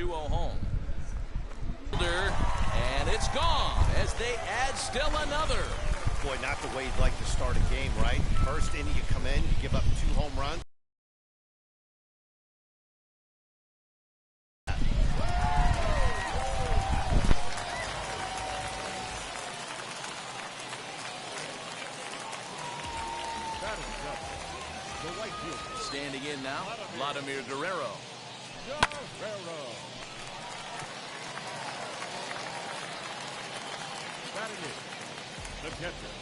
2-0 home. And it's gone as they add still another. Boy, not the way you'd like to start a game, right? First inning, you come in, you give up 2 home runs. Standing in now, Vladimir Guerrero. Batting in, the catcher,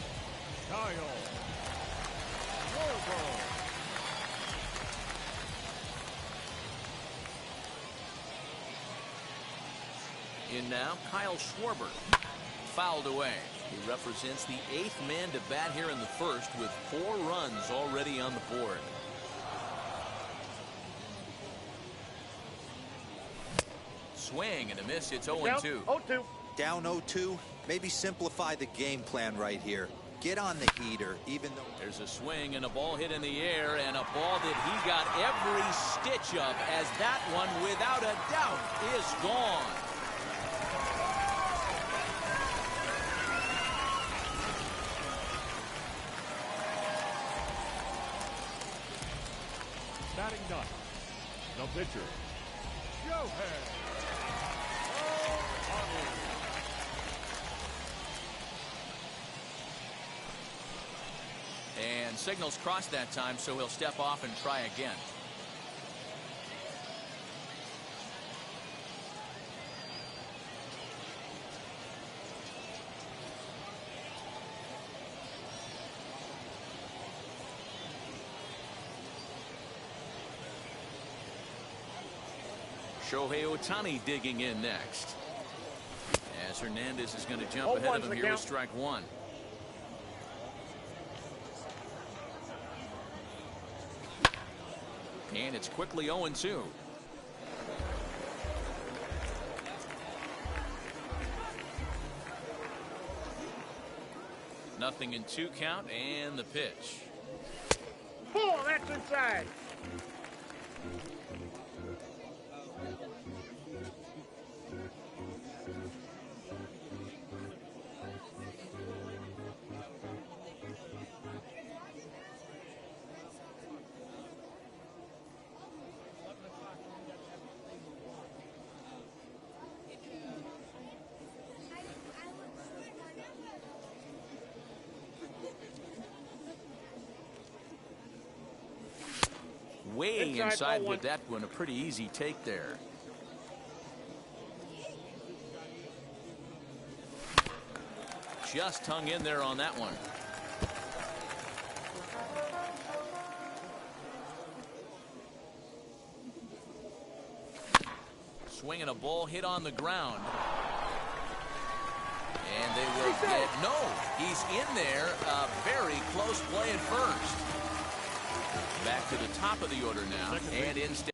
Kyle. In now, Kyle Schwarber. Fouled away. He represents the 8th man to bat here in the first with 4 runs already on the board. Swing and a miss. It's 0-2. 0-2. Down 0-2. Maybe simplify the game plan right here. Get on the heater, even though... There's a swing and a ball hit in the air, and a ball that he got every stitch of, as that one, without a doubt, is gone. Batting ninth, the pitcher, Shohei. And signals crossed that time, so he'll step off and try again. Shohei Ohtani digging in next, as Hernandez is going to jump ahead of him here with strike 1. And it's quickly 0-2. Nothing in 2 count, and the pitch. Ball, that's inside. Way inside with that one. A pretty easy take there. Just hung in there on that one. Swinging a ball hit on the ground. And they will get, no, he's in there. A very close play at first. Back to the top of the order now, and instead.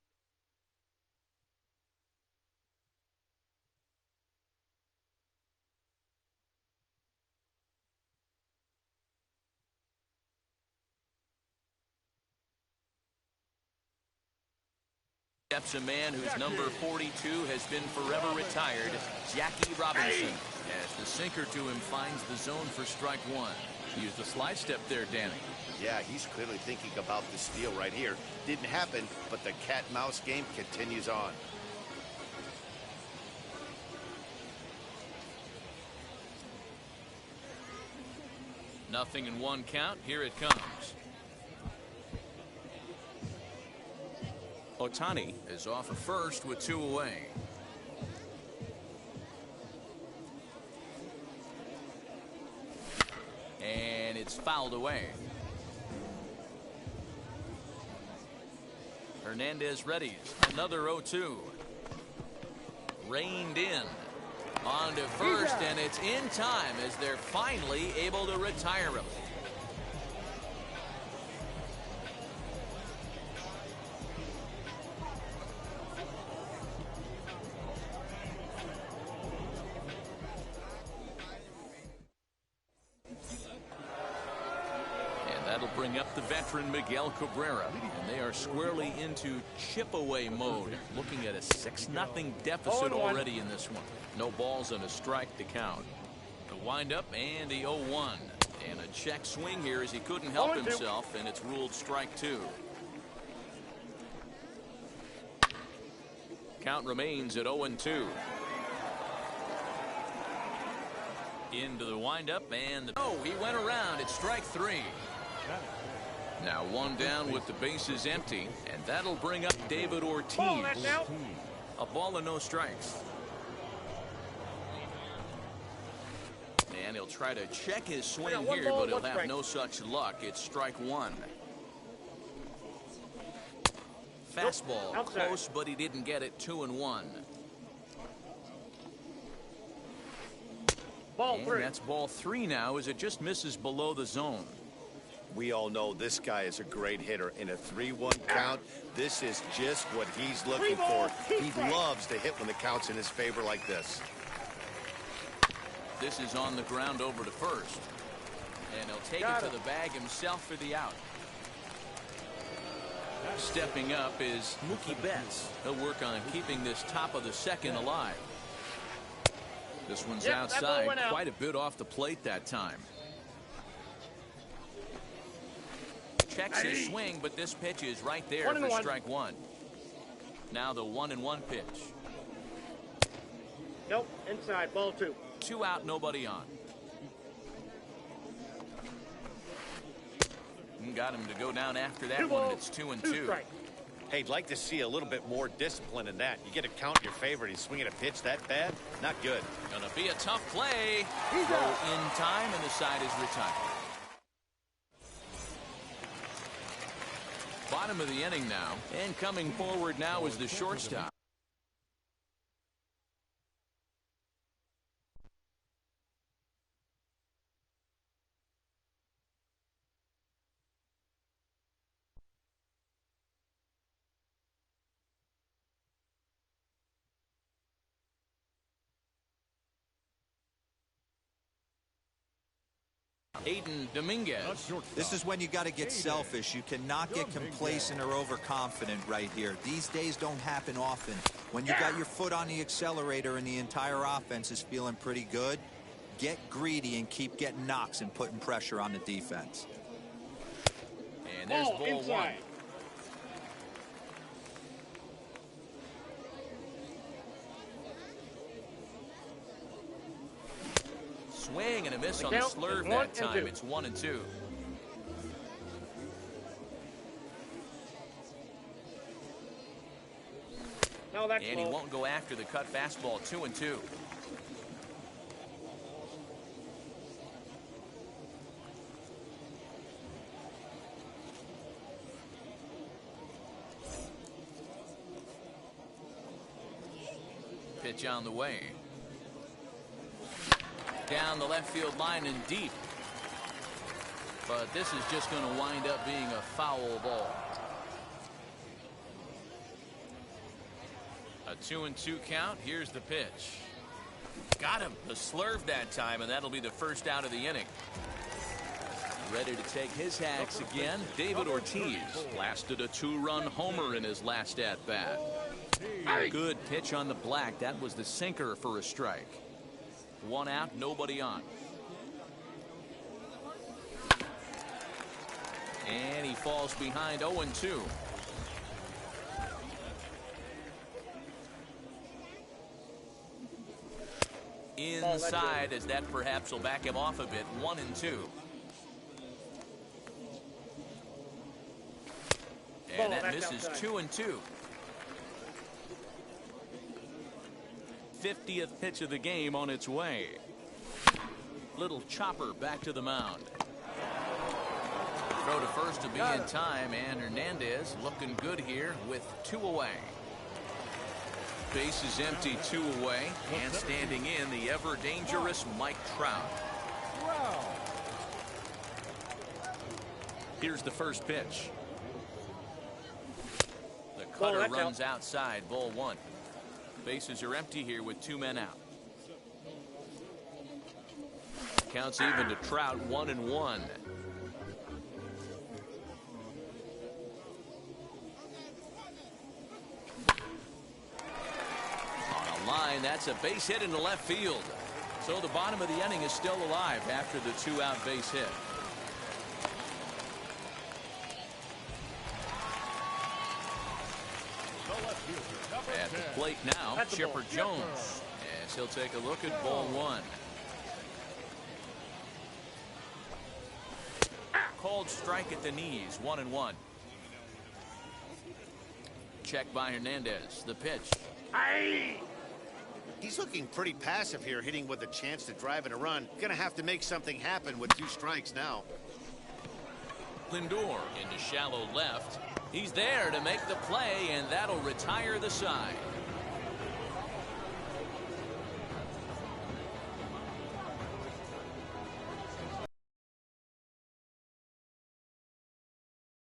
Steps a man whose number 42 has been forever retired, Jackie Robinson, as the sinker to him finds the zone for strike 1. Use the slide step there, Danny. Yeah, he's clearly thinking about the steal right here. Didn't happen, but the cat-mouse game continues on. Nothing in 1 count. Here it comes. Ohtani is off at first with 2 away. And it's fouled away. Hernandez readies. Another 0-2. Reined in. On to first, and it's in time as they're finally able to retire him. bring up the veteran Miguel Cabrera, and they are squarely into chip-away mode, looking at a 6-0 deficit already in this one. No balls and a strike to count. The windup and the 0-1. And a check swing here as he couldn't help himself, and it's ruled strike 2. Count remains at 0-2. Into the windup, and he went around. It's strike 3. Now 1 down with the bases empty, and that'll bring up David Ortiz. A ball and no strikes. And he'll try to check his swing here, but he'll have no such luck. It's strike 1. Fastball close, but he didn't get it. 2-1. And that's ball 3 now, as it just misses below the zone. We all know this guy is a great hitter. In a 3-1 count, this is just what he's looking for. He loves to hit when the count's in his favor like this. This is on the ground over to first. And he'll take it to the bag himself for the out. Stepping up is Mookie Betts. He'll work on keeping this top of the second alive. This one's outside, quite a bit off the plate that time. Checks his swing, but this pitch is right there for strike 1. Now the 1-1 pitch. Nope, inside, ball 2. 2 out, nobody on. Got him to go down after that one. It's 2-2. Hey, I'd like to see a little bit more discipline in that. You get a count in your favor, and he's swinging a pitch that bad? Not good. Gonna be a tough play. Throw in time, and the side is retired. Bottom of the inning now, and coming forward now is the shortstop. Dominguez. This is when you got to get selfish. You cannot get complacent or overconfident right here. These days don't happen often. When you got your foot on the accelerator and the entire offense is feeling pretty good, get greedy and keep getting knocks and putting pressure on the defense. And there's ball 1. Swing and a miss on the slurve that time. It's 1-2. And he won't go after the cut fastball. 2-2. Pitch on the way. Down the left field line and deep. But this is just going to wind up being a foul ball. A 2-2 count. Here's the pitch. Got him. The slurve that time, and that'll be the first out of the inning. Ready to take his hacks again. David Ortiz blasted a 2-run homer in his last at-bat. Good pitch on the black. That was the sinker for a strike. 1 out, nobody on. And he falls behind 0-2. Inside, as that perhaps will back him off a bit. 1-2. And that misses. 2-2. 50th pitch of the game on its way. Little chopper back to the mound. Throw to first to be in time, and Hernandez looking good here with 2 away. Base is empty, 2 away, and standing in the ever dangerous Mike Trout. Here's the first pitch. The cutter runs outside, ball 1. Bases are empty here with 2 men out. Counts even to Trout. 1-1. and that's a base hit into left field. So the bottom of the inning is still alive after the 2-out base hit. At the plate now, Chipper Jones, as he'll take a look at ball one. Called strike at the knees, 1-1. Check by Hernandez. The pitch. He's looking pretty passive here, hitting with a chance to drive in a run. Gonna have to make something happen with 2 strikes now. Lindor into shallow left. He's there to make the play, and that'll retire the side.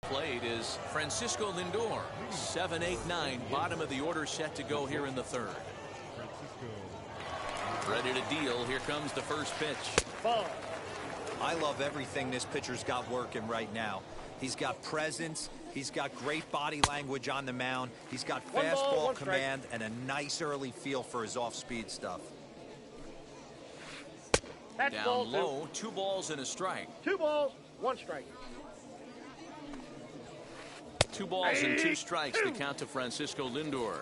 Played is Francisco Lindor. 7-8-9, bottom of the order set to go here in the third. Ready to deal. Here comes the first pitch. Ball. I love everything this pitcher's got working right now. He's got presence. He's got great body language on the mound. He's got fastball command and a nice early feel for his off-speed stuff. That's ball Down 2. low, 2 balls and a strike. 2 balls, 1 strike. 2 balls and 2 strikes to count to Francisco Lindor.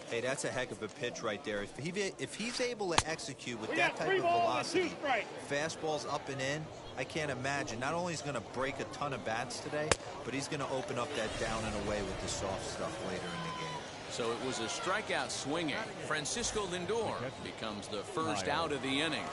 Hey, that's a heck of a pitch right there. If he's able to execute with that type 3 of balls and 2 velocity, strikes. fastballs up and in, I can't imagine. Not only is he going to break a ton of bats today, but he's going to open up that down and away with the soft stuff later in the game. So it was a strikeout swinging. Francisco Lindor becomes the first out of the inning.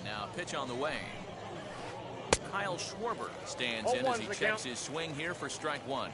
Now pitch on the way. Kyle Schwarber stands in as he checks his swing here for strike 1.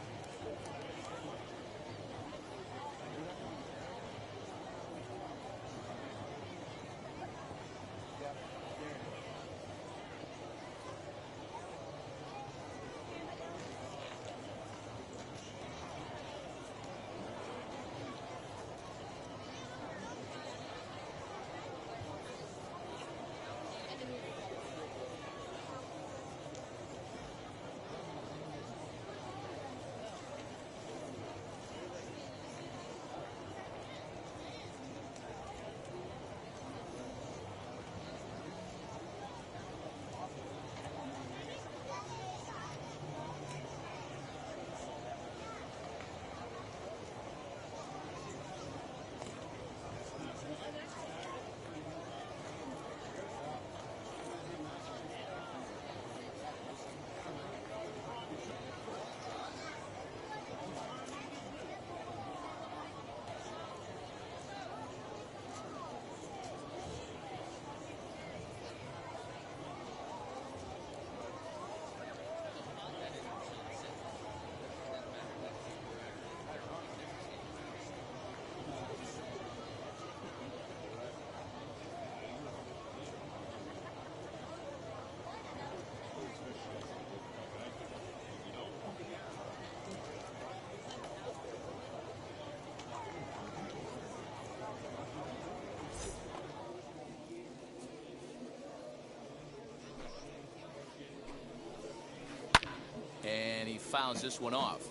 And he fouls this one off.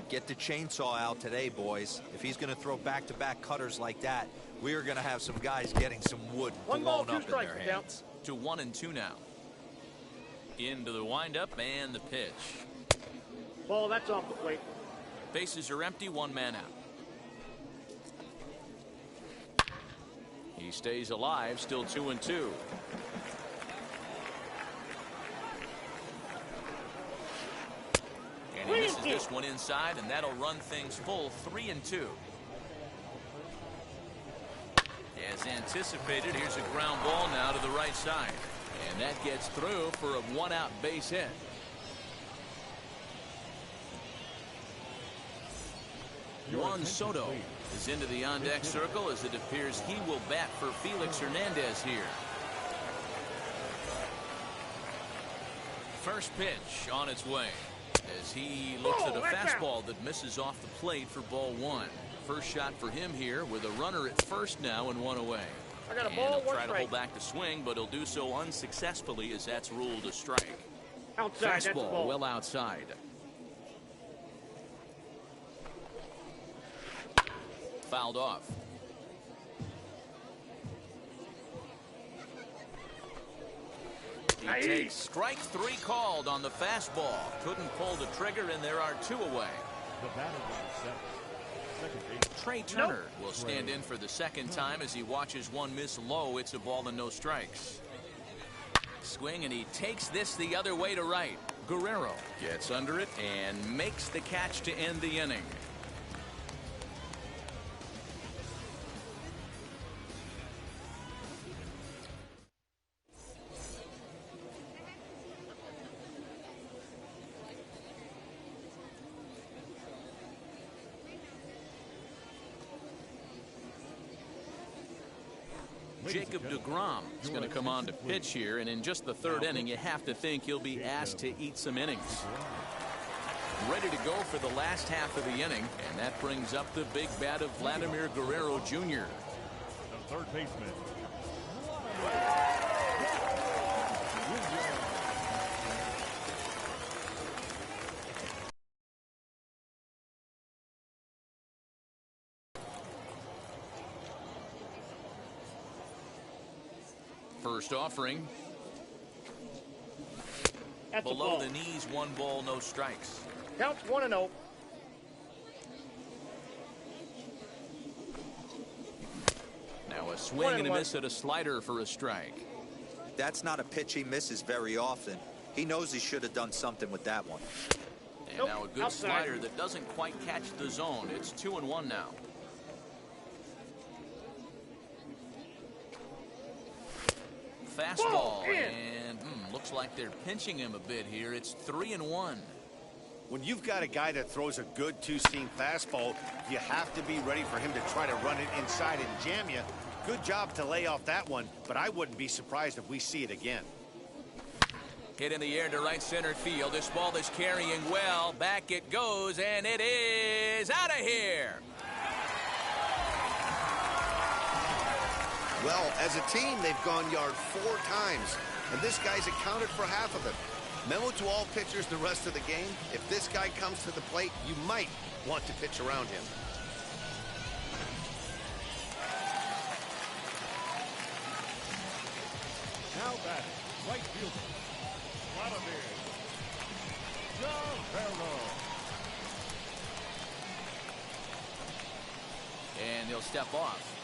Get the chainsaw out today, boys. If he's going to throw back-to-back cutters like that, we are going to have some guys getting some wood blown up in their hands. To 1-2 now. Into the windup and the pitch. Ball, that's off the plate. Bases are empty, 1 man out. He stays alive, still 2-2. And he misses this one inside, and that'll run things full, 3-2. As anticipated, here's a ground ball now to the right side. And that gets through for a one-out base hit. Juan Soto is into the on-deck circle as it appears he will bat for Felix Hernandez here. First pitch on its way as he looks at a fastball that misses off the plate for ball one. First shot for him here with a runner at first now and one away. I got a And ball, he'll try to strike. hold back the swing, but he'll do so unsuccessfully as that's ruled a strike. Outside, that's a Fastball ball. well outside. Fouled off. He takes strike three called on the fastball. Couldn't pull the trigger, and there are two away. The batter on seventh. Second base. Trey Turner will stand in for the second time as he watches one miss low. It's a ball and no strikes. Swing, and he takes this the other way to right. Guerrero gets under it and makes the catch to end the inning. Jacob deGrom is going to come on to pitch here, and in just the third inning, you have to think he'll be asked to eat some innings. Ready to go for the last half of the inning, and that brings up the big bat of Vladimir Guerrero Jr. The third baseman. First offering. That's a Below ball. the knees, one ball, no strikes. Counts 1-0. Now a swing and a miss at a slider for a strike. That's not a pitch he misses very often. He knows he should have done something with that one. And now a good slider that doesn't quite catch the zone. It's 2-1 now. Fastball, and looks like they're pinching him a bit here. It's 3-1. When you've got a guy that throws a good two-seam fastball, you have to be ready for him to try to run it inside and jam you. Good job to lay off that one, but I wouldn't be surprised if we see it again. Hit in the air to right center field. This ball is carrying well. Back it goes, and it is out of here. Well, as a team, they've gone yard 4 times, and this guy's accounted for half of it. Memo to all pitchers the rest of the game: if this guy comes to the plate, you might want to pitch around him. Now batting, right fielder. Vladimir Guerrero. And he'll step off.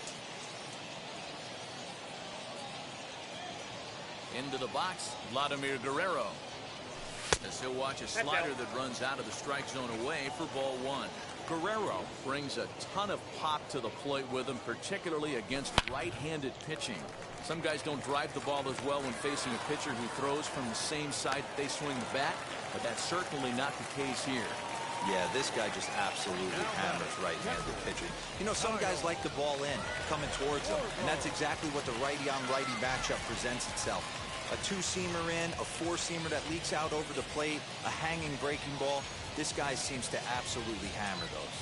Into the box, Vladimir Guerrero. As he'll watch a slider that runs out of the strike zone away for ball one. Guerrero brings a ton of pop to the plate with him, particularly against right-handed pitching. Some guys don't drive the ball as well when facing a pitcher who throws from the same side that they swing the bat, but that's certainly not the case here. Yeah, this guy just absolutely hammers right-handed pitching. You know, some guys like the ball in, coming towards them, and that's exactly what the righty-on-righty matchup presents itself. A two-seamer in, a four-seamer that leaks out over the plate, a hanging breaking ball. This guy seems to absolutely hammer those.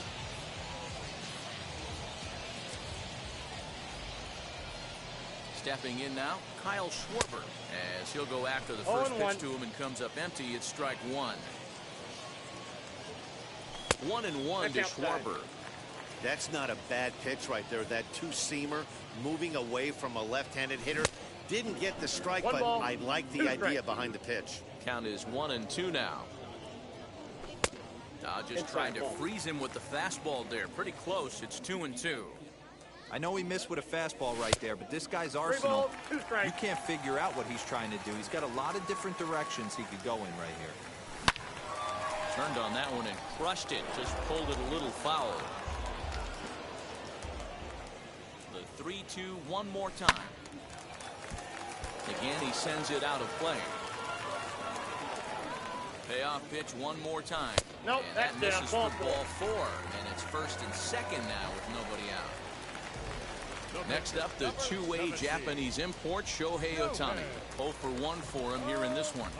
Stepping in now, Kyle Schwarber, as he'll go after the first pitch to him and comes up empty. It's strike one. 1-1 to Schwarber. That's not a bad pitch right there. That two-seamer moving away from a left-handed hitter. Didn't get the strike, but I like the idea behind the pitch. Count is 1-2 now. Just trying to freeze him with the fastball there. Pretty close. It's 2-2. I know he missed with a fastball right there, but this guy's arsenal, you can't figure out what he's trying to do. He's got a lot of different directions he could go in right here. Turned on that one and crushed it. Just pulled it a little foul. The 3-2 one more time. Again, he sends it out of play. Payoff pitch one more time. Nope, and that's that misses down. for ball 4. And it's first and second now with nobody out. Next up, the two-way Japanese import, Shohei Ohtani. 0 for 1 for him here in this one.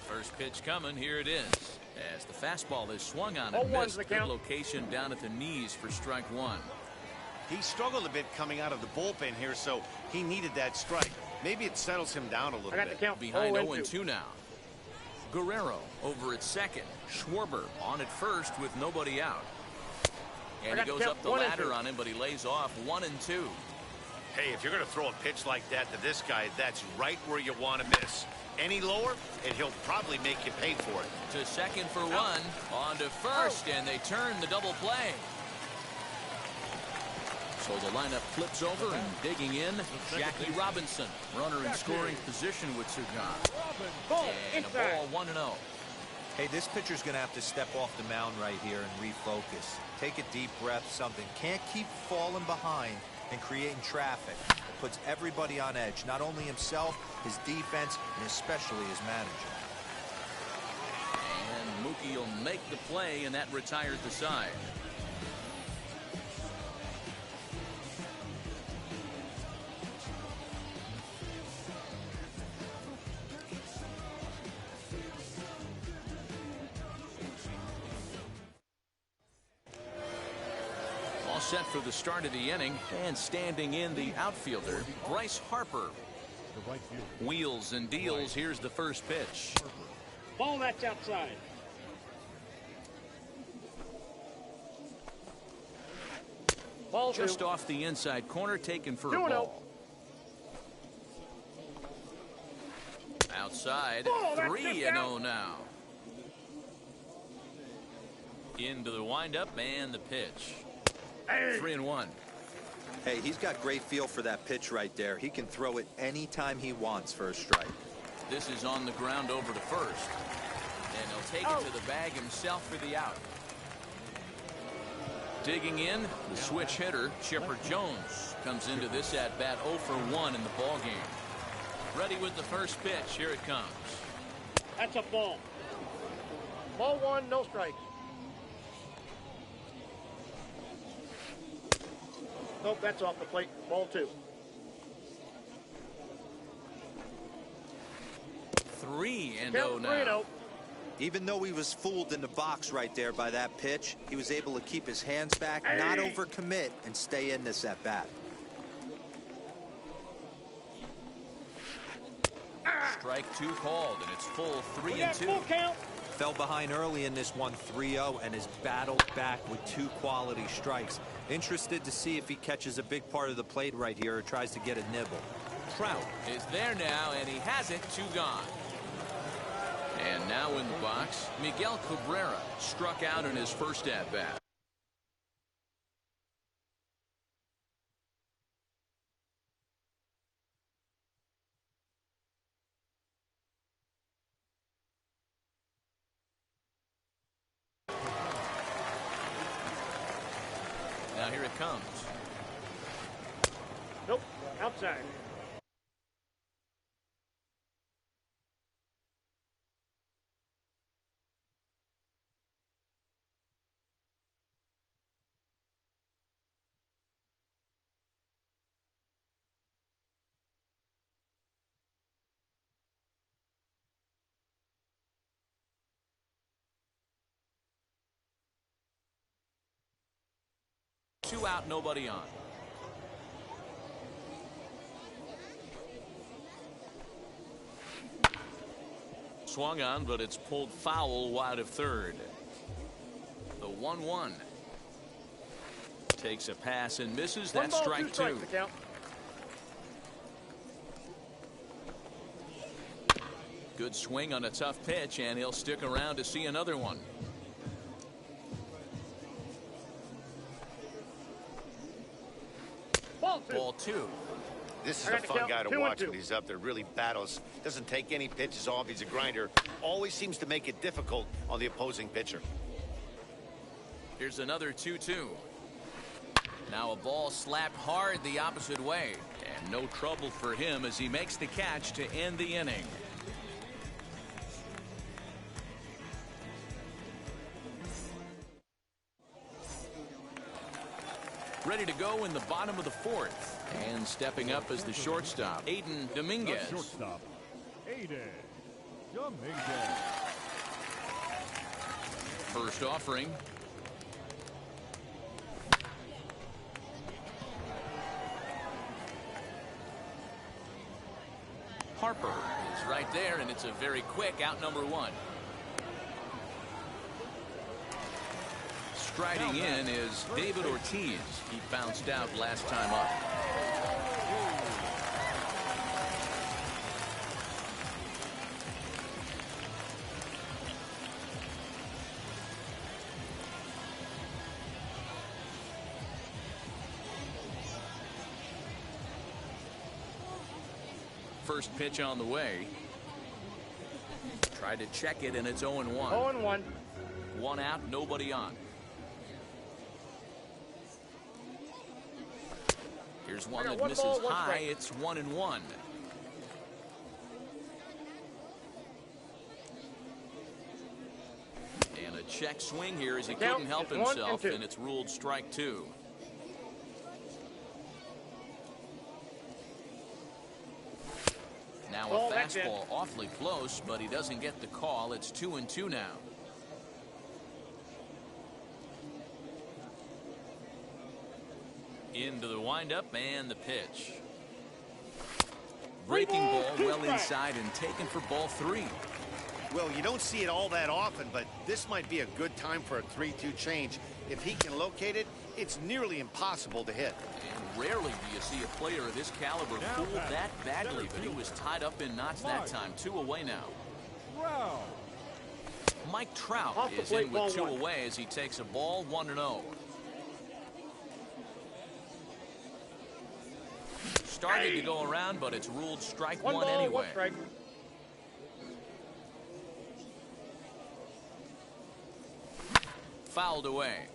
First pitch coming. Here it is. As the fastball is swung on and missed. Good location down at the knees for strike 1. He struggled a bit coming out of the bullpen here, so he needed that strike. Maybe it settles him down a little bit. Behind 0-2 now. Guerrero over at second. Schwarber on at first with nobody out. And he goes up the ladder on him, but he lays off 1-2. Hey, if you're going to throw a pitch like that to this guy, that's right where you want to miss. Any lower, and he'll probably make you pay for it. To second for 1. On to first, and they turn the double play. So the lineup flips over, and digging in, Jackie Robinson. Runner in scoring position with Sugan. And a ball 1-0. Hey, this pitcher's going to have to step off the mound right here and refocus. Take a deep breath, something. Can't keep falling behind and creating traffic. It puts everybody on edge, not only himself, his defense, and especially his manager. And Mookie will make the play, and that retired the side. Set for the start of the inning, and standing in the outfielder, Bryce Harper. Wheels and deals. Here's the first pitch. Ball, that's outside. Ball just off the inside corner, taken for a 2-0. ball. Outside, 3-0 now. Into the windup and the pitch. 3-1. Hey, he's got great feel for that pitch right there. He can throw it anytime he wants for a strike. This is on the ground over to first. And he'll take it to the bag himself for the out. Digging in, the switch hitter, Chipper Jones, comes into this at-bat 0 for 1 in the ball game. Ready with the first pitch. Here it comes. That's a ball. Ball 1, no strikes. Nope, that's off the plate. Ball 2. 3-0 Count now. 3-0. Even though he was fooled in the box right there by that pitch, he was able to keep his hands back, not overcommit, and stay in this at-bat. Strike 2 called, and it's full 3-2. Full count. Fell behind early in this one 3-0 and has battled back with 2 quality strikes. Interested to see if he catches a big part of the plate right here or tries to get a nibble. Trout is there now, and he has it. 2 gone. And now in the box, Miguel Cabrera struck out in his first at-bat. Now here it comes. Nope, outside. Two out, nobody on. Swung on, but it's pulled foul wide of third. The 1-1. Takes a pass and misses. That's strike 2. Good swing on a tough pitch, and he'll stick around to see another one. Ball 2. This is a fun guy to watch when he's up there. Really battles. Doesn't take any pitches off. He's a grinder. Always seems to make it difficult on the opposing pitcher. Here's another 2-2. Now a ball slapped hard the opposite way. No trouble for him as he makes the catch to end the inning. Ready to go in the bottom of the fourth. And stepping up as the shortstop, Aiden Dominguez. The shortstop, Aiden Dominguez. First offering. Harper is right there, and it's a very quick out number one. Striding in is David Ortiz. He bounced out last time up. First pitch on the way. Tried to check it, and it's 0-1. 0-1. One out, nobody on. Here's one that misses high. It's 1-1. And a check swing here as he couldn't help himself, and it's ruled strike two. Now a fastball awfully close, but he doesn't get the call. It's 2-2 now. Into the windup and the pitch. Breaking ball well inside and taken for ball three. Well, you don't see it all that often, but this might be a good time for a 3-2 change. If he can locate it, it's nearly impossible to hit. And rarely do you see a player of this caliber fool that badly, but he was tied up in knots that time. 2 away now. Wow. Mike Trout is in with 2 away as he takes a ball 1-0. Starting to go around, but it's ruled strike one anyway. Fouled away.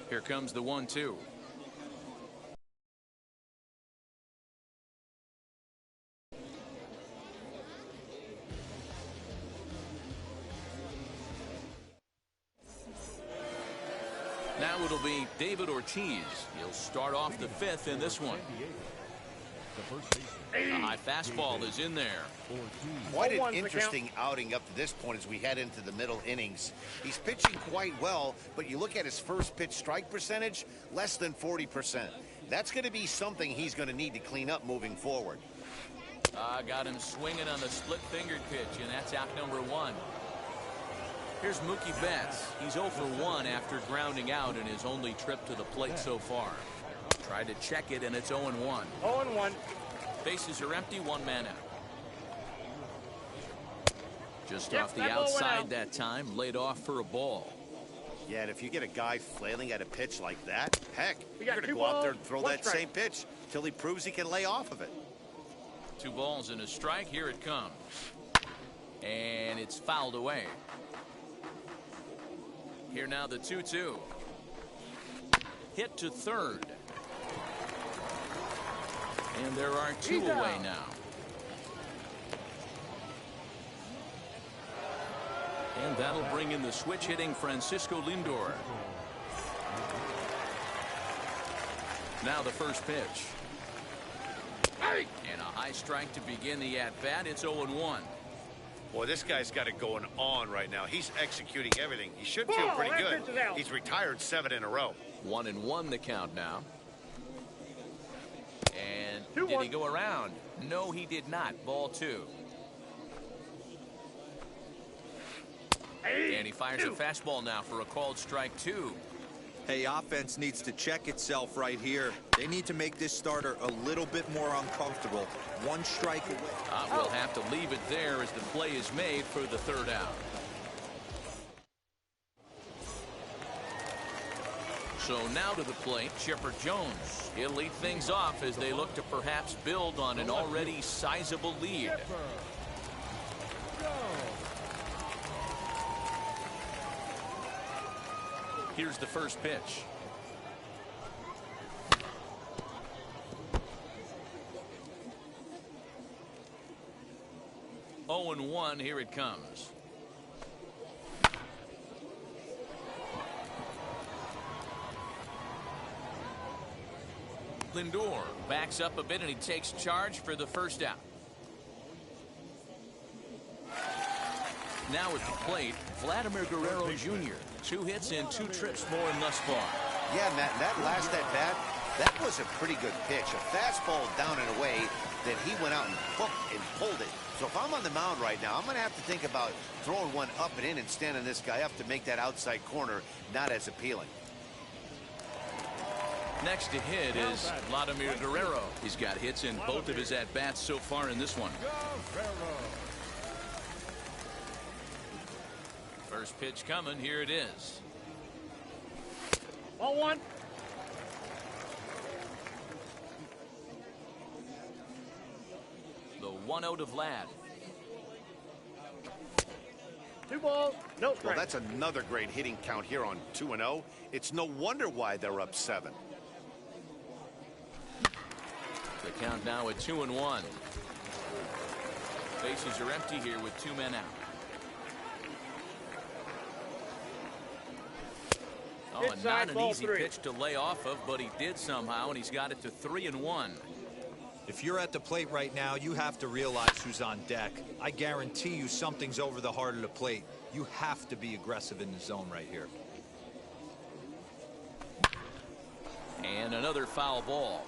Here comes the 1-2. Now it'll be David Ortiz. He'll start off the fifth in this one. A high fastball is in there. Quite an interesting outing up to this point as we head into the middle innings. He's pitching quite well, but you look at his first pitch strike percentage, less than 40%. That's going to be something he's going to need to clean up moving forward. Got him swinging on the split-fingered pitch, and that's out number one. Here's Mookie Betts. He's 0 for 1 after grounding out in his only trip to the plate so far. Tried to check it, and it's 0-1. 0-1. Bases are empty, 1 man out. Just off the outside that time, laid off for a ball. Yeah, and if you get a guy flailing at a pitch like that, heck, you're going to go out there and throw that same pitch till he proves he can lay off of it. 2 balls and a strike. Here it comes. And it's fouled away. Here now the 2-2. Hit to third. And there are 2 away now. And that'll bring in the switch hitting Francisco Lindor. Now the first pitch. And a high strike to begin the at-bat. It's 0-1. Boy, this guy's got it going on right now. He's executing everything. He should feel pretty good. He's retired 7 in a row. 1-1 the count now. And did he go around? No, he did not. Ball 2. And he fires a fastball now for a called strike 2. Hey, offense needs to check itself right here. They need to make this starter a little bit more uncomfortable. 1 strike away. We'll have to leave it there as the play is made for the 3rd out. So now to the plate, Chipper Jones. He'll lead things off as they look to perhaps build on an already sizable lead. Here's the first pitch. 0-1, here it comes. Lindor backs up a bit and he takes charge for the first out. Now at the plate, Vladimir Guerrero Jr. 2 hits and 2 trips for him thus far. Yeah, Matt, that last at bat, that was a pretty good pitch. A fastball down and away that he went out and hooked and pulled it. So if I'm on the mound right now, I'm going to have to think about throwing one up and in and standing this guy up to make that outside corner not as appealing. Next to hit is Vladimir Guerrero. He's got hits in both of his at-bats so far in this one. First pitch coming. Here it is. 0-1. The 1-0 to Vlad. 2 balls, no strike. Well, that's another great hitting count here on 2-0. It's no wonder why they're up 7. The count now at 2-1. Bases are empty here with 2 men out. Oh, and not an easy pitch to lay off of, but he did somehow, and he's got it to 3-1. If you're at the plate right now, you have to realize who's on deck. I guarantee you something's over the heart of the plate. You have to be aggressive in the zone right here. And another foul ball.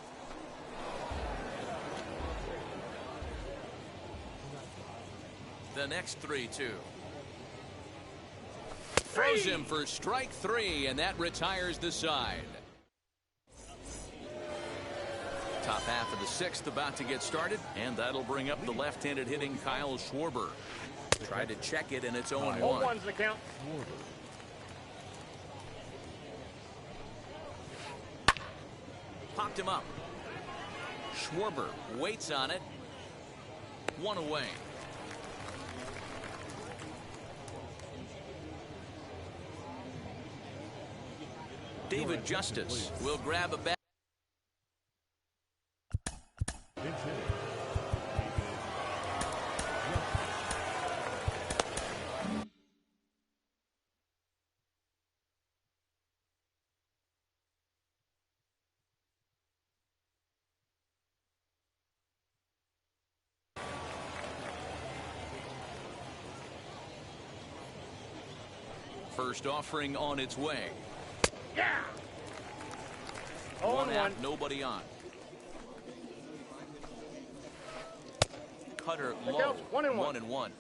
The next 3-2. Throws him for strike 3, and that retires the side. Top half of the 6th about to get started, and that'll bring up the left-handed hitting Kyle Schwarber. Tried to check it, and it's 0-1. 0-1's the count. Popped him up. Schwarber waits on it. 1 away. David Justice will grab a bat. First offering on its way. Yeah. 1 out, 0-1. nobody on. Cutter low. 1-1.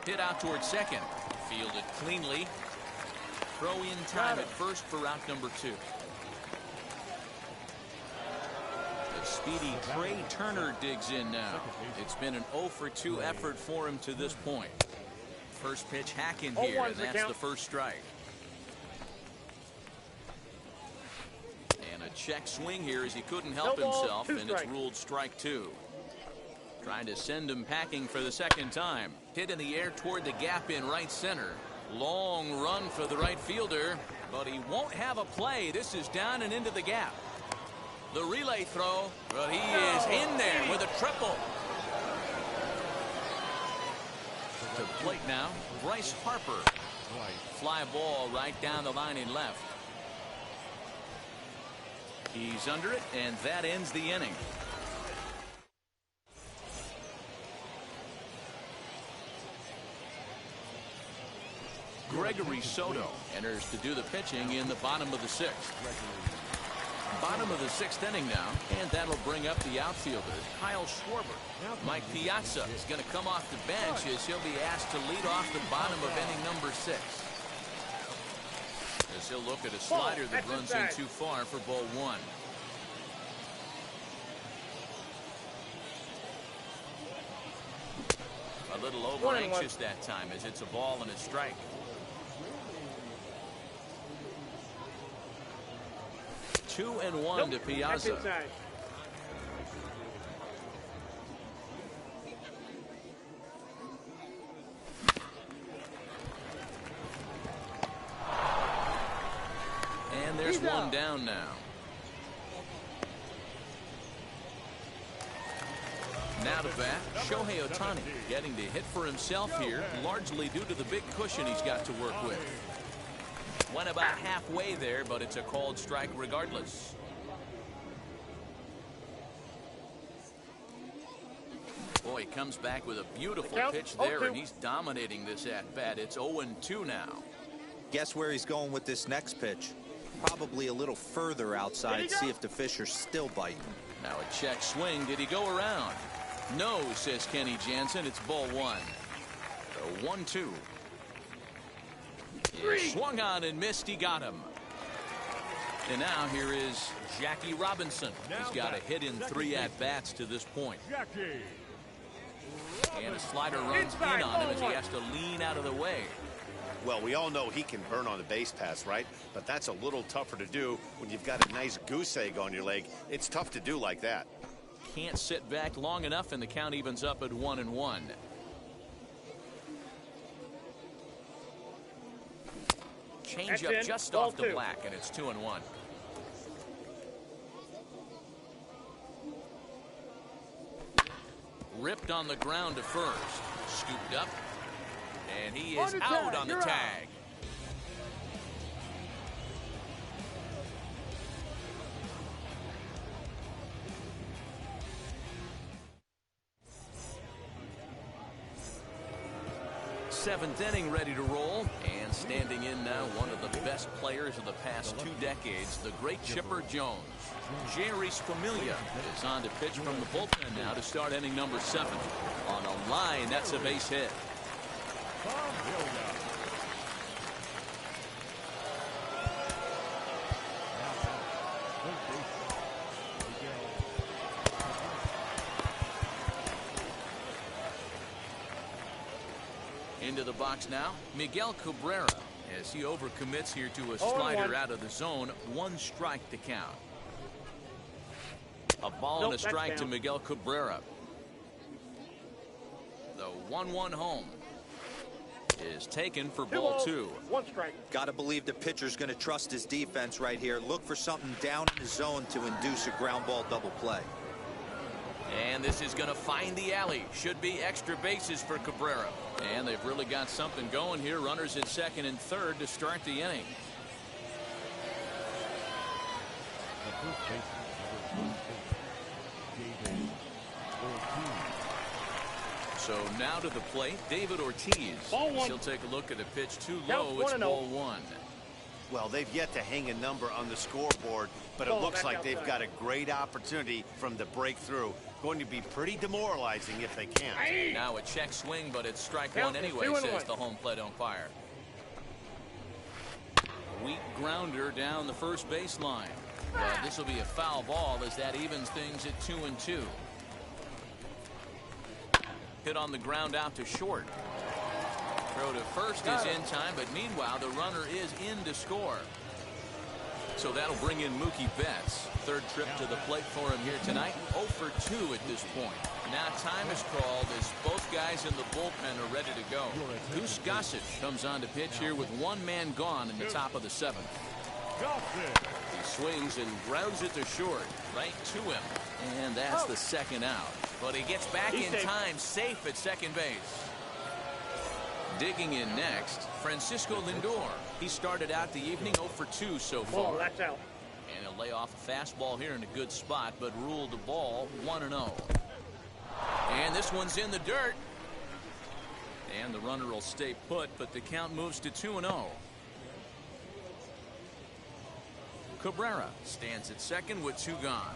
Hit out towards second. Fielded cleanly. Throw in time at first for out number 2. The speedy Trey Turner digs in now. It's been an 0-for-2 effort for him to this point. First pitch hacking here, and that's the first strike. And a check swing here as he couldn't help himself, and it's ruled strike 2. Trying to send him packing for the second time. Hit in the air toward the gap in right center. Long run for the right fielder, but he won't have a play. This is down and into the gap. The relay throw, but he is in there with a triple. To plate now, Bryce Harper. Fly ball right down the line in left. He's under it, and that ends the inning. Gregory Soto enters to do the pitching in the bottom of the 6th. Bottom of the 6th inning now, and that'll bring up the outfielders. Kyle Schwarber. Mike Piazza is going to come off the bench as he'll be asked to lead off the bottom of inning number 6. As he'll look at a slider that runs in too far for ball 1. A little over anxious that time as it's a ball and a strike. 2-1 to Piazza. And there's one down now. Now to bat, Shohei Ohtani getting to hit for himself here, largely due to the big cushion he's got to work with. Went about halfway there, but it's a called strike regardless. Boy, he comes back with a beautiful pitch there, and he's dominating this at-bat. It's 0-2 now. Guess where he's going with this next pitch? Probably a little further outside, see if the fish are still biting. Now a check swing. Did he go around? No, says Kenny Jansen. It's ball one. The 1-2. He swung on and missed. He got him. And now here is Jackie Robinson. He's got a hit in 3 at-bats to this point. And a slider runs in on him as he has to lean out of the way. Well, we all know he can burn on the base pass, right? But that's a little tougher to do when you've got a nice goose egg on your leg. It's tough to do like that. Can't sit back long enough, and the count evens up at 1-1. Change up just off the black, and it's 2-1. Ripped on the ground to first. Scooped up. And he is out on the tag. Seventh inning ready to roll. And standing in now, one of the best players of the past 2 decades, the great Chipper Jones. Jerry Spamilia is on to pitch from the bullpen now to start inning number 7. On a line, that's a base hit. Into the box now, Miguel Cabrera, as he overcommits here to a slider out of the zone. 1 strike to count. A ball and a strike to Miguel Cabrera. The 1-1 home is taken for ball 2. 1 strike. Got to believe the pitcher's going to trust his defense right here. Look for something down in the zone to induce a ground ball double play. And this is going to find the alley. Should be extra bases for Cabrera. And they've really got something going here. Runners at second and third to start the inning. So now to the plate, David Ortiz. He'll take a look at a pitch too low. It's ball 1. Well, they've yet to hang a number on the scoreboard, but it looks like they've got a great opportunity from the breakthrough. Going to be pretty demoralizing if they can't. Now a check swing, but it's strike 1 anyway, says the home plate umpire. Weak grounder down the first baseline. But this will be a foul ball as that evens things at 2-2. Hit on the ground out to short. Throw to first is in time, but meanwhile the runner is in to score. So that'll bring in Mookie Betts. 3rd trip to the plate for him here tonight. 0 for 2 at this point. Now time is called as both guys in the bullpen are ready to go. Goose Gossage comes on to pitch here with 1 man gone in the top of the 7th. He swings and grounds it to short, right to him. And that's the 2nd out. But he gets back in time, safe at second base. Digging in next, Francisco Lindor. He started out the evening 0 for 2 so far. That's out. And he'll lay off a fastball here in a good spot, but ruled the ball 1-0. And this one's in the dirt. And the runner will stay put, but the count moves to 2-0. Cabrera stands at second with 2 gone.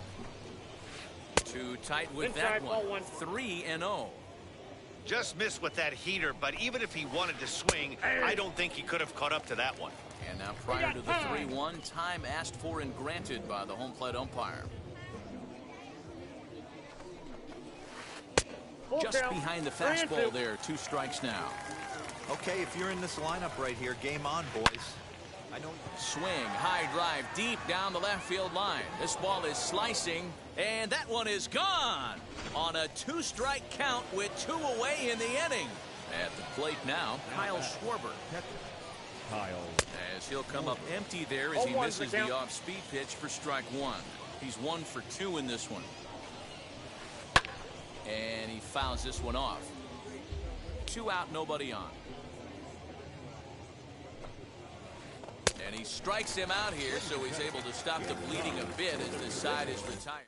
Too tight with that one. 3-0. Just missed with that heater, but even if he wanted to swing, I don't think he could have caught up to that one. And now prior to the 3-1, time asked for and granted by the home plate umpire. Just behind the fastball there. 2 strikes now. Okay, if you're in this lineup right here, game on, boys. I know. Swing, high drive, deep down the left field line. This ball is slicing, and that one is gone on a 2-strike count with 2 away in the inning. At the plate now, Kyle Schwarber. As he'll come up empty there as he misses the off-speed pitch for strike 1. He's 1 for 2 in this one. And he fouls this one off. 2 out, nobody on. And he strikes him out here, so he's able to stop the bleeding a bit as this side is retired.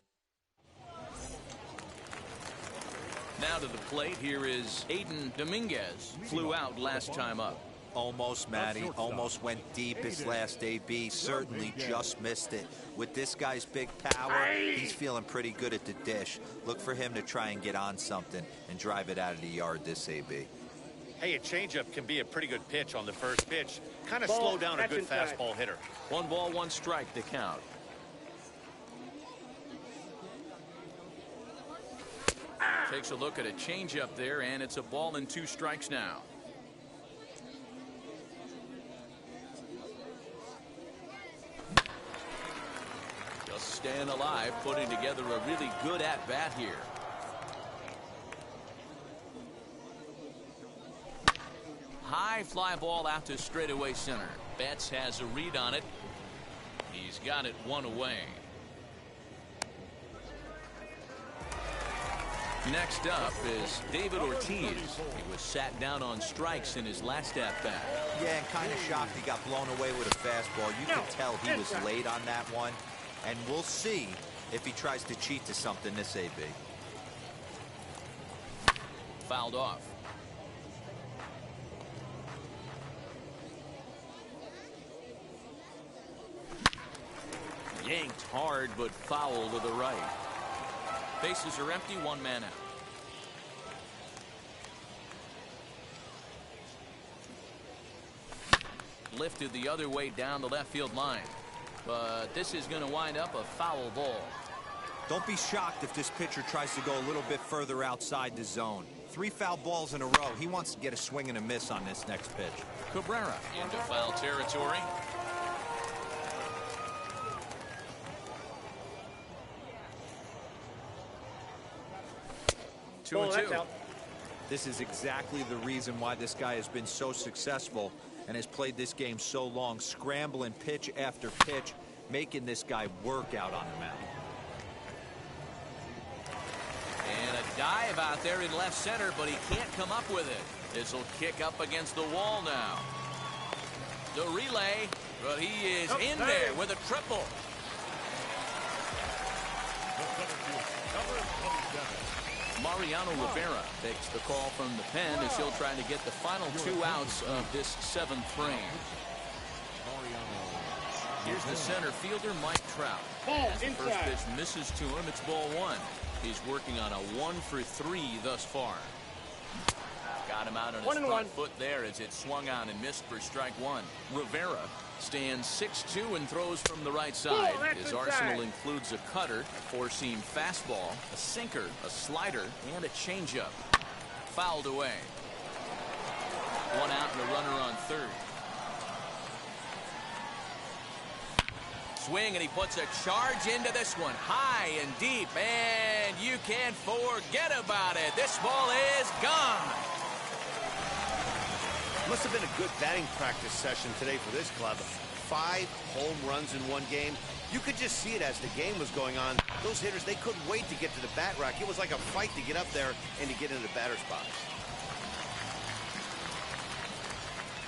Now to the plate, here is Aiden Dominguez. Flew out last time up. Almost, Matty. Almost went deep his last AB. Certainly just missed it. With this guy's big power, he's feeling pretty good at the dish. Look for him to try and get on something and drive it out of the yard this AB. Hey, a changeup can be a pretty good pitch on the first pitch. Kind of slow down a good fastball hitter. 1 ball, 1 strike to count. Takes a look at a changeup there, and it's a ball and 2 strikes now. Just staying alive, putting together a really good at-bat here. High fly ball out to straightaway center. Betts has a read on it. He's got it 1 away. Next up is David Ortiz. He was sat down on strikes in his last at-bat. Yeah, and kind of shocked he got blown away with a fastball. You could tell he was late on that one. And we'll see if he tries to cheat to something this AB. Fouled off. Yanked hard, but foul to the right. Bases are empty, 1 man out. Lifted the other way down the left field line. But this is going to wind up a foul ball. Don't be shocked if this pitcher tries to go a little bit further outside the zone. 3 foul balls in a row. He wants to get a swing and a miss on this next pitch. Cabrera into foul territory. Two and two. This is exactly the reason why this guy has been so successful and has played this game so long, scrambling pitch after pitch, making this guy work out on the mound. And a dive out there in left center, but he can't come up with it. This will kick up against the wall now. The relay, but he is in there with a triple. Mariano Rivera takes the call from the pen as he'll try to get the final 2 outs of this 7th frame. Here's the center fielder, Mike Trout. As the first pitch misses to him, it's ball 1. He's working on a 1 for 3 thus far. Got him out on his front foot there as it swung on and missed for strike 1. Rivera stands 6'2" and throws from the right side. His arsenal includes a cutter, a 4-seam fastball, a sinker, a slider, and a changeup. Fouled away. 1 out and a runner on third. Swing, and he puts a charge into this one. High and deep, and you can't forget about it. This ball is gone. Must have been a good batting practice session today for this club. 5 home runs in 1 game. You could just see it as the game was going on. Those hitters, they couldn't wait to get to the bat rack. It was like a fight to get up there and to get into the batter's box.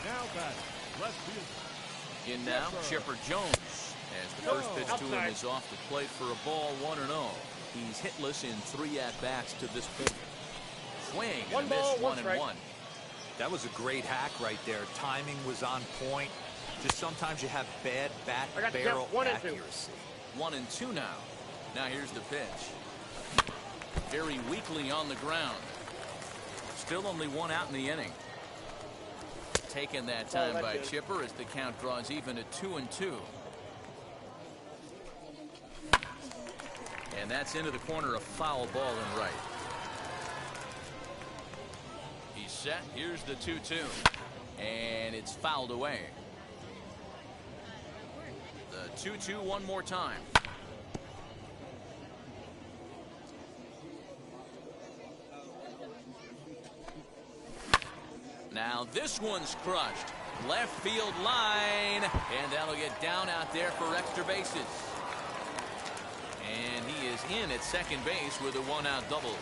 Now batting, left field. In now, Chipper Jones. As the first pitch to him is off the plate for a ball, 1-0. He's hitless in 3 at-bats to this point. Swing and a miss, 1-1. That was a great hack right there. Timing was on point. Just sometimes you have bad bat barrel accuracy. 1-2 now. Now here's the pitch. Very weakly on the ground. Still only 1 out in the inning. Taken that time by Chipper as the count draws even at 2-2. And that's into the corner, a foul ball and right. He's set. Here's the 2-2. And it's fouled away. The 2-2 one more time. Now this one's crushed. Left field line. And that'll get down out there for extra bases. And he is in at second base with a 1-out double.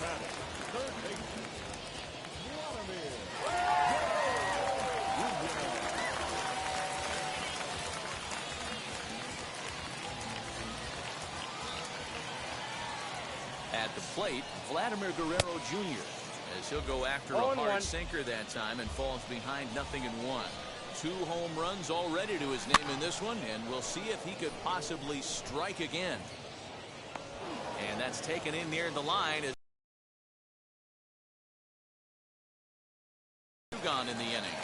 batter, third baseman, Vladimir. At the plate, Vladimir Guerrero Jr. as he'll go after a hard sinker that time and falls behind 0-1. 2 home runs already to his name in this one, and we'll see if he could possibly strike again. And that's taken in near the line. Gone in the inning.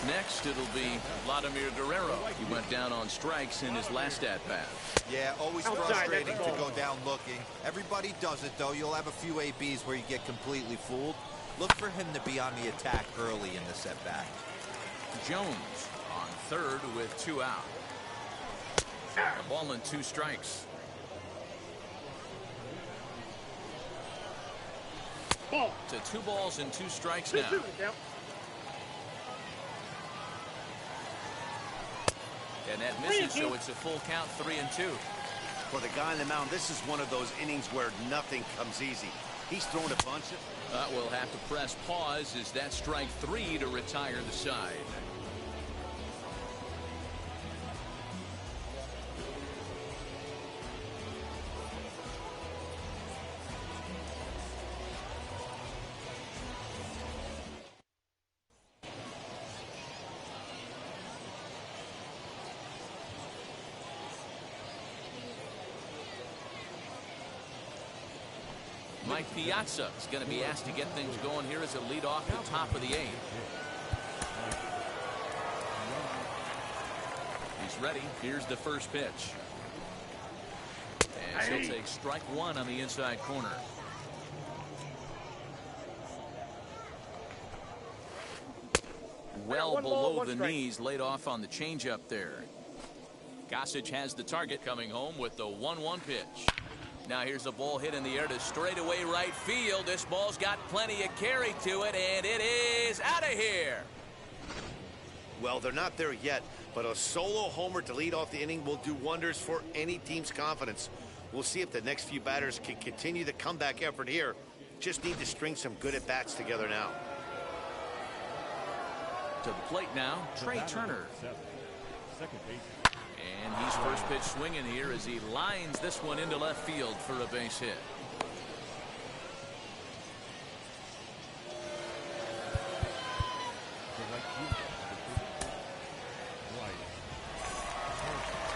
Next, it'll be Vladimir Guerrero. He went down on strikes in his last at-bat. Yeah, always frustrating to go down looking. Everybody does it, though. You'll have a few ABs where you get completely fooled. Look for him to be on the attack early in the at-bat. Jones on third with 2 out. A ball and 2 strikes. Ball. To 2 balls and 2 strikes now. And that misses, so it's a full count, 3-2. For the guy on the mound, this is one of those innings where nothing comes easy. He's thrown a bunch of... We'll have to press pause as that strike 3 to retire the side. Mike Piazza is going to be asked to get things going here as a lead off the top of the 8th. He's ready. Here's the first pitch. And he'll take strike 1 on the inside corner. Well below the knees, laid off on the changeup there. Gossage has the target, coming home with the 1-1 pitch. Now here's a ball hit in the air to straightaway right field. This ball's got plenty of carry to it, and it is out of here. Well, they're not there yet, but a solo homer to lead off the inning will do wonders for any team's confidence. We'll see if the next few batters can continue the comeback effort here. Just need to string some good at-bats together now. To the plate now, Trey Turner. Second baseman. And he's first pitch swinging here as he lines this one into left field for a base hit.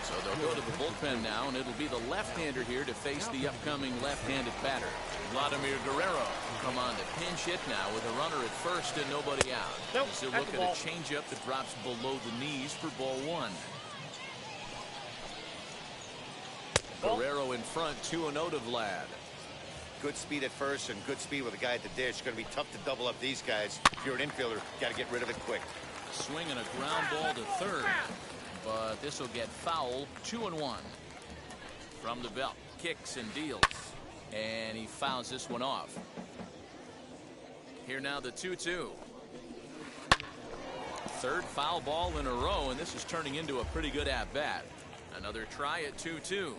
So they'll go to the bullpen now, and it'll be the left-hander here to face the upcoming left-handed batter. Vladimir Guerrero come on to pinch hit now with a runner at first and nobody out. So look at a changeup that drops below the knees for ball 1. Guerrero in front, 2-0 to Vlad. Good speed at first and good speed with a guy at the dish. Going to be tough to double up these guys. If you're an infielder, got to get rid of it quick. Swing and a ground ball to third. But this will get foul. 2-1. From the belt, kicks and deals. And he fouls this one off. Here now the 2-2. Third foul ball in a row, and this is turning into a pretty good at-bat. Another try at 2-2.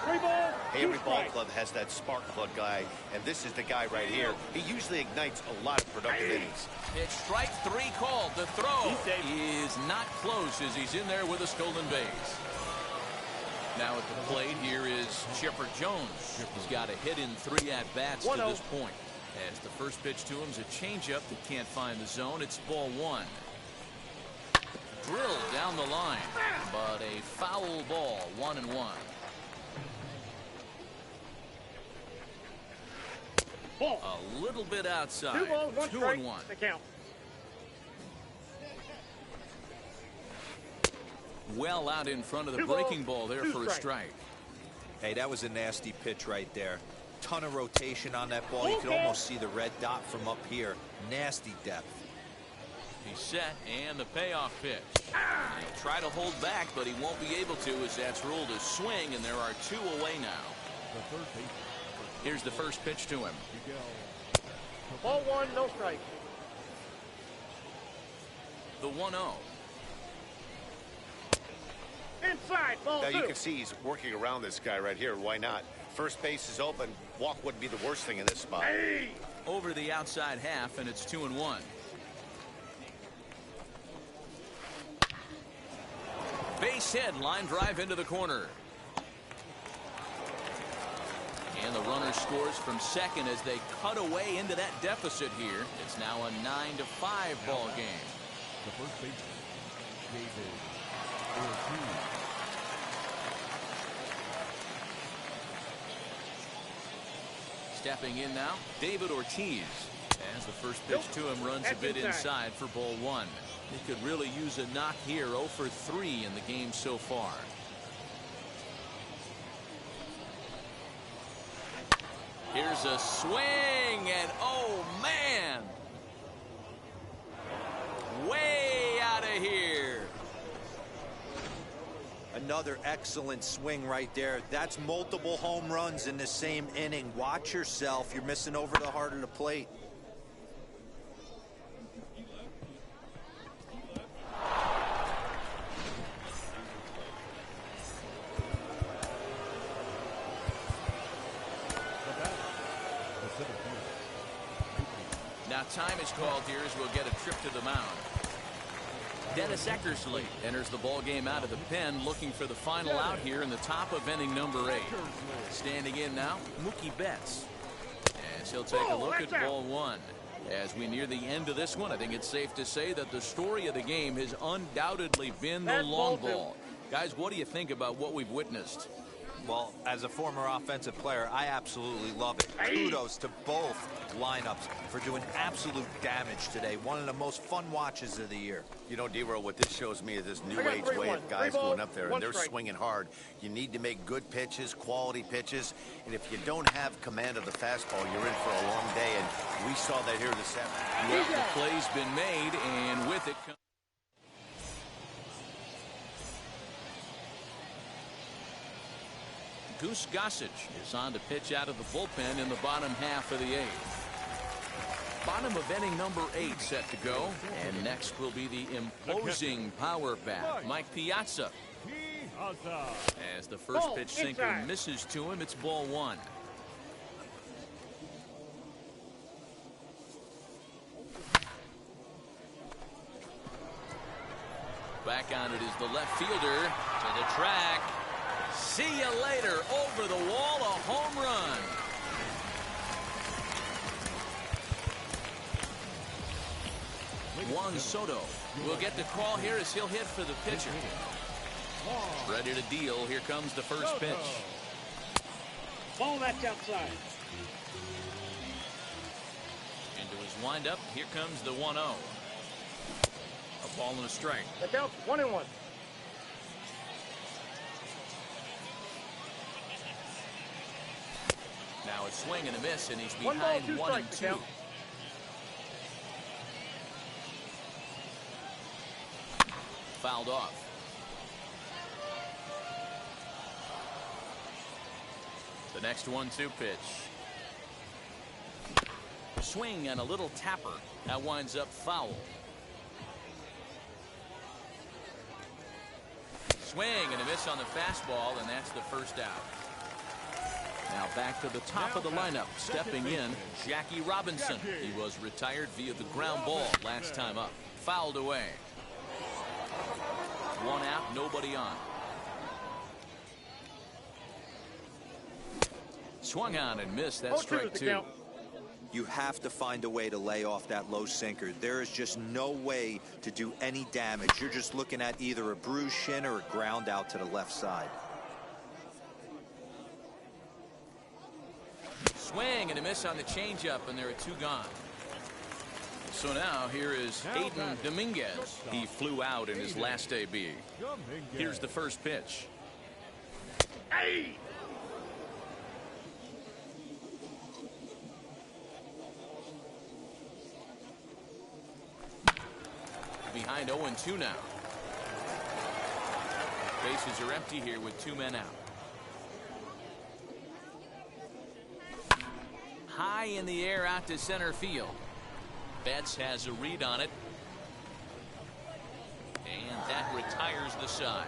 Hey, every ball club has that spark plug guy, and this is the guy right here. He usually ignites a lot of productive innings. It's strike 3 called. The throw is not close as he's in there with a stolen base. Now at the plate, here is Chipper Jones. He's got a hit in 3 at-bats to this point. As the first pitch to him is a changeup that can't find the zone. It's ball 1. Drilled down the line, but a foul ball, 1-1. A little bit outside. 2 balls, 1 strike. 2-1. The count. Well out in front of the breaking ball there for a strike. Hey, that was a nasty pitch right there. Ton of rotation on that ball. You can almost see the red dot from up here. Nasty depth. He's set, and the payoff pitch. He'll try to hold back, but he won't be able to as that's ruled a swing, and there are 2 away now. Here's the first pitch to him. Ball 1, no strike. The 1-0. Inside, ball 2. Now you can see he's working around this guy right here. Why not? First base is open. Walk wouldn't be the worst thing in this spot. Over the outside half, and it's 2-1. Base hit, line drive into the corner. And the runner scores from second as they cut away into that deficit here. It's now a 9-5 ball game. The first baseman, David Ortiz. Stepping in now, David Ortiz. As the first pitch to him runs a bit inside for ball one. He could really use a knock here. 0 for 3 in the game so far. Here's a swing, and oh man, way out of here. Another excellent swing right there. That's multiple home runs in the same inning. Watch yourself. You're missing over the heart of the plate. Now time is called here as we'll get a trip to the mound. Dennis Eckersley enters the ball game out of the pen, looking for the final out here in the top of inning number 8. Standing in now, Mookie Betts. As he'll take a look at ball one. As we near the end of this one, I think it's safe to say that the story of the game has undoubtedly been the long ball. Guys, what do you think about what we've witnessed? Well, as a former offensive player, I absolutely love it. Kudos to both lineups for doing absolute damage today. One of the most fun watches of the year. You know, D-Row, what this shows me is this new age way of guys going up there, and they're swinging hard. You need to make good pitches, quality pitches, and if you don't have command of the fastball, you're in for a long day, and we saw that here this afternoon. Well, the play's been made, and with it comes... Goose Gossage is on to pitch out of the bullpen in the bottom half of the 8th. Bottom of inning number 8 set to go. And next will be the imposing power bat, Mike Piazza. As the first pitch sinker misses to him, it's ball one. Back on it is the left fielder to the track. See you later. Over the wall, a home run. Juan Soto will get the call here as he'll hit for the pitcher. Ready to deal. Here comes the first pitch. Ball that's outside. Into his windup. Here comes the 1-0. A ball and a strike. The count 1-1. Now a swing and a miss, and he's behind 1-2. Fouled off. The next 1-2 pitch. Swing and a little tapper. That winds up foul. Swing and a miss on the fastball, and that's the first out. Now back to the top of the lineup. Stepping in, Jackie Robinson. He was retired via the ground ball last time up. Fouled away. 1 out, nobody on. Swung on and missed. That's strike 2. You have to find a way to lay off that low sinker. There is just no way to do any damage. You're just looking at either a bruised shin or a ground out to the left side. Swing and a miss on the changeup, and there are 2 gone. So now here is Aiden Dominguez. He flew out in his last AB. Here's the first pitch. Hey! Behind 0-2 now. Bases are empty here with 2 men out. High in the air out to center field. Betts has a read on it. And that retires the side.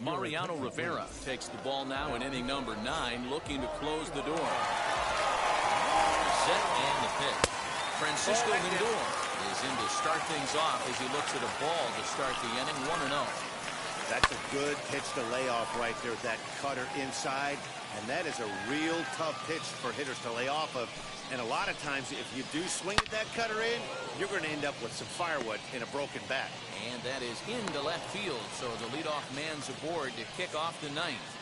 Mariano Rivera takes the ball now in inning number 9, looking to close the door. Set and the pitch. Francisco Lindor is in to start things off as he looks at a ball to start the inning, 1-0. That's a good pitch to lay off right there, that cutter inside. And that is a real tough pitch for hitters to lay off of. And a lot of times, if you do swing at that cutter in, you're going to end up with some firewood in a broken bat. And that is into left field, so the leadoff man's aboard to kick off the 9th.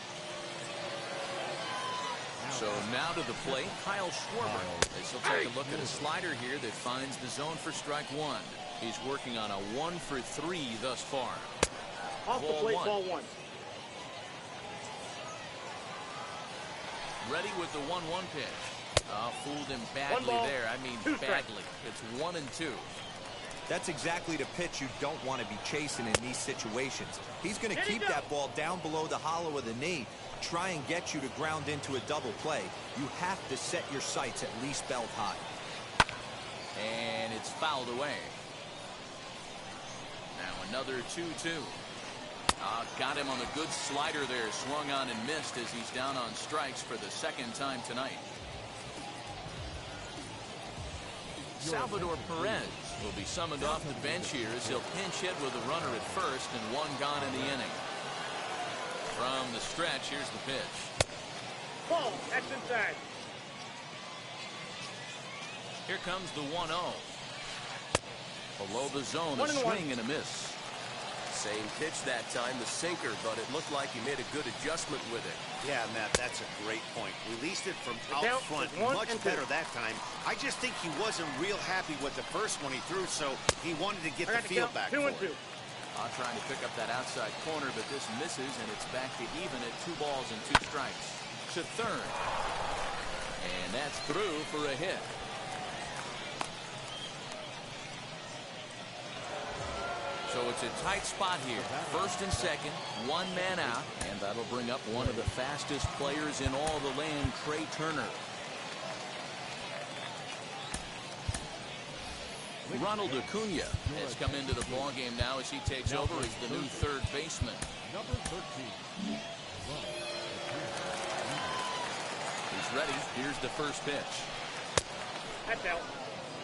So now to the plate, Kyle Schwarber, as he'll take a look at a slider here that finds the zone for strike 1. He's working on a 1 for 3 thus far. Off the plate, ball 1. Ready with the 1-1 pitch. Fooled him badly there. I mean, badly. It's 1-2. That's exactly the pitch you don't want to be chasing in these situations. He's going to keep that ball down below the hollow of the knee, try and get you to ground into a double play. You have to set your sights at least belt high. And it's fouled away. Now another 2-2. Got him on a good slider there. Swung on and missed as he's down on strikes for the 2nd time tonight. Salvador Perez will be summoned off the bench here as he'll pinch hit with a runner at first and 1 gone in the inning. From the stretch, here's the pitch. Ball, that's inside. Here comes the 1-0. Below the zone, a swing and a miss. Same pitch that time, the sinker, but it looked like he made a good adjustment with it. Yeah, Matt, that's a great point. Released it from out front much better that time. I just think he wasn't real happy with the first one he threw, so he wanted to get the field back for it. Trying to pick up that outside corner, but this misses, and it's back to even at 2 balls and 2 strikes. To third. And that's through for a hit. So it's a tight spot here. First and second, 1 man out, and that'll bring up one of the fastest players in all the land, Trey Turner. Ronald Acuna has come into the ballgame now as he takes over as the new 3rd baseman. Number 13. He's ready. Here's the first pitch. That's out.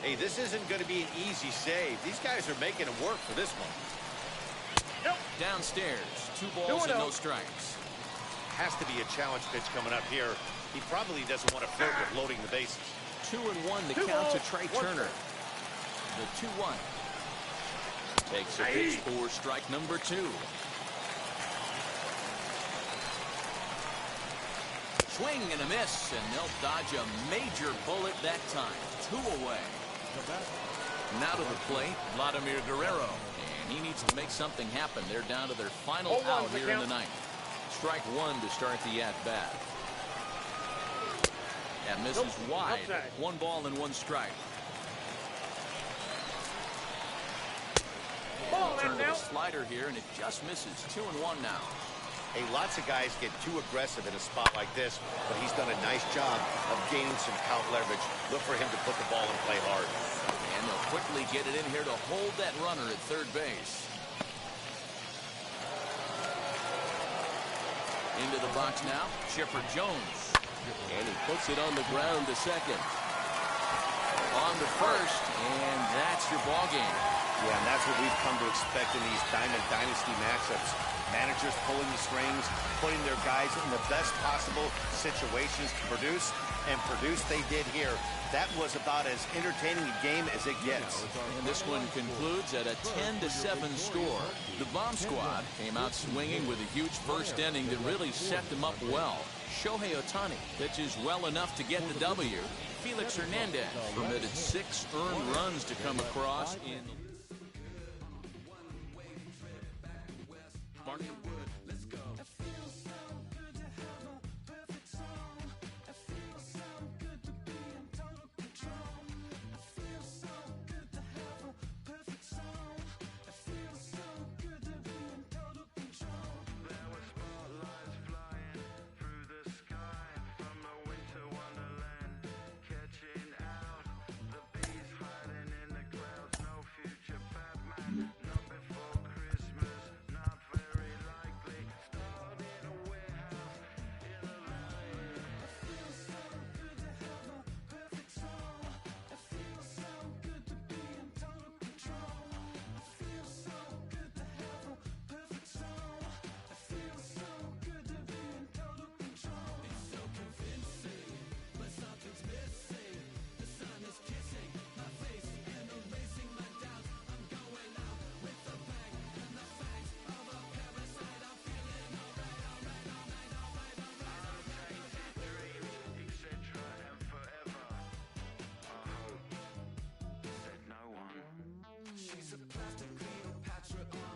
Hey, this isn't going to be an easy save. These guys are making it work for this one. Nope. Downstairs, 2 balls and no strikes. Has to be a challenge pitch coming up here. He probably doesn't want to flirt with loading the bases. 2-1 to count to Trey Turner. The 2-1. Takes a pitch for strike number 2. Swing and a miss, and they'll dodge a major bullet that time. 2 away. Now to the plate, Vladimir Guerrero. And he needs to make something happen. They're down to their final out here in the 9th. Strike 1 to start the at-bat. That misses wide. 1 ball and 1 strike. Turn to the slider here, and it just misses. 2-1 now. Hey, lots of guys get too aggressive in a spot like this, but he's done a nice job of gaining some count leverage. Look for him to put the ball and play hard. And they'll quickly get it in here to hold that runner at 3rd base. Into the box now, Chipper Jones. And he puts it on the ground to 2nd. On to 1st, and that's your ball game. Yeah, and that's what we've come to expect in these Diamond Dynasty matchups. Managers pulling the strings, putting their guys in the best possible situations to produce, and produce they did here. That was about as entertaining a game as it gets. And this one concludes at a 10-7 score. The Bomb Squad came out swinging with a huge first inning that really set them up well. Shohei Ohtani pitches well enough to get the W. Felix Hernandez permitted 6 earned runs to come across in face of plastic Cleopatra.